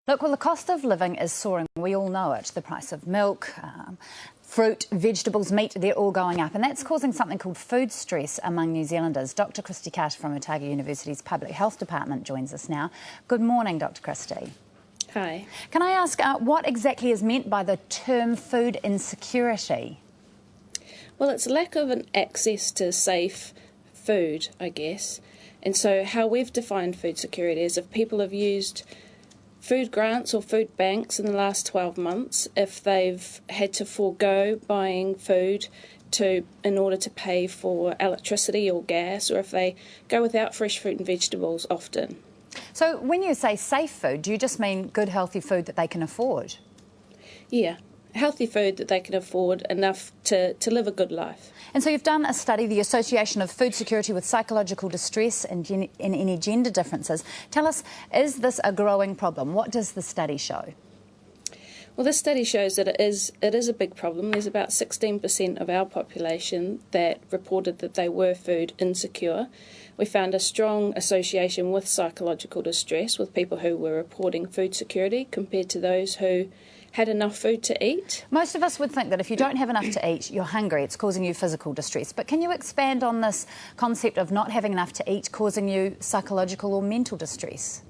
Look, well, the cost of living is soaring. We all know it. The price of milk, fruit, vegetables, meat, they're all going up. And that's causing something called food stress among New Zealanders. Dr Christy Carter from Otago University's Public Health Department joins us now. Good morning, Dr Christy. Hi. Can I ask what exactly is meant by the term food insecurity? Well, it's lack of an access to safe food, I guess. And so how we've defined food security is if people have used food grants or food banks in the last 12 months, if they've had to forego buying food in order to pay for electricity or gas, or if they go without fresh fruit and vegetables often. So when you say safe food, do you just mean good, healthy food that they can afford? Yeah, healthy food that they can afford, enough to live a good life. And so you've done a study, the association of food security with psychological distress and any gender differences. Tell us, is this a growing problem? What does the study show? Well, this study shows that it is a big problem. There's about 16% of our population that reported that they were food insecure. We found a strong association with psychological distress with people who were reporting food security compared to those who had enough food to eat. Most of us would think that if you don't have enough to eat, you're hungry, it's causing you physical distress. But can you expand on this concept of not having enough to eat causing you psychological or mental distress?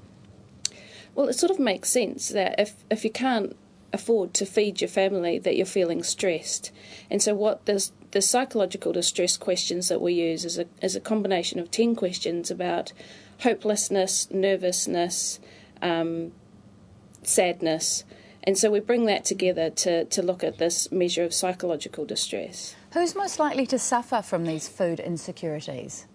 Well, it sort of makes sense that if you can't afford to feed your family, that you're feeling stressed. And so what the psychological distress questions that we use is a combination of 10 questions about hopelessness, nervousness, sadness. And so we bring that together to look at this measure of psychological distress. Who's most likely to suffer from these food insecurities?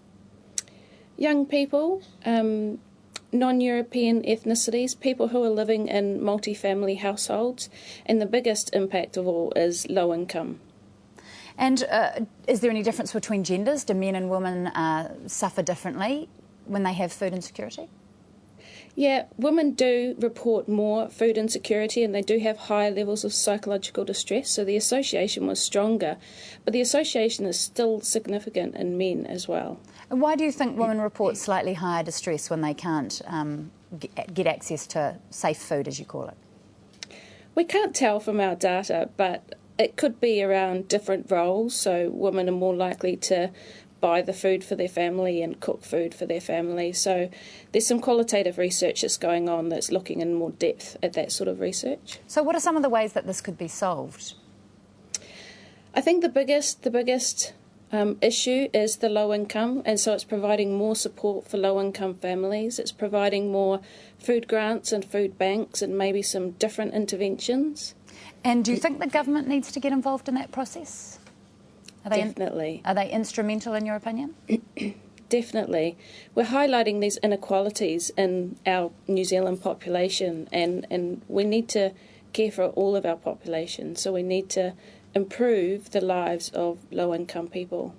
Young people, non-European ethnicities, people who are living in multi-family households, and the biggest impact of all is low income. And is there any difference between genders? Do men and women suffer differently when they have food insecurity? Yeah, women do report more food insecurity and they do have higher levels of psychological distress, so the association was stronger, but the association is still significant in men as well. And why do you think women report slightly higher distress when they can't get access to safe food, as you call it? We can't tell from our data, but it could be around different roles, so women are more likely to buy the food for their family and cook food for their family. So there's some qualitative research that's going on that's looking in more depth at that sort of research. So what are some of the ways that this could be solved? I think the biggest issue is the low income, and so it's providing more support for low income families. It's providing more food grants and food banks and maybe some different interventions. And do you think the government needs to get involved in that process? Definitely. Are they instrumental in your opinion? Definitely. We're highlighting these inequalities in our New Zealand population, and we need to care for all of our population, so we need to improve the lives of low-income people.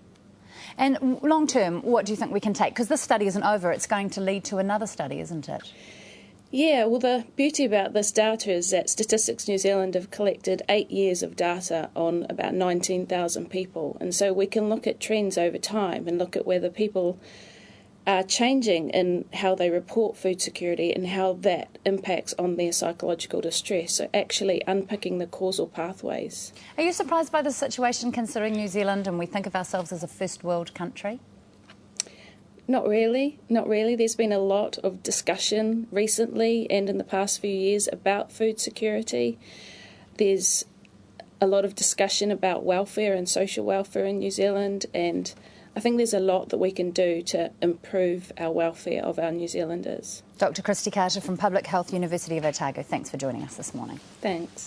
And long-term, what do you think we can take? Because this study isn't over, it's going to lead to another study, isn't it? Yeah, well, the beauty about this data is that Statistics New Zealand have collected 8 years of data on about 19,000 people, and so we can look at trends over time and look at whether people are changing in how they report food security and how that impacts on their psychological distress, so actually unpicking the causal pathways. Are you surprised by this situation, considering New Zealand and we think of ourselves as a first world country? Not really, not really. There's been a lot of discussion recently and in the past few years about food security. There's a lot of discussion about welfare and social welfare in New Zealand, and I think there's a lot that we can do to improve our welfare of our New Zealanders. Dr Christy Carter from Public Health University of Otago, thanks for joining us this morning. Thanks.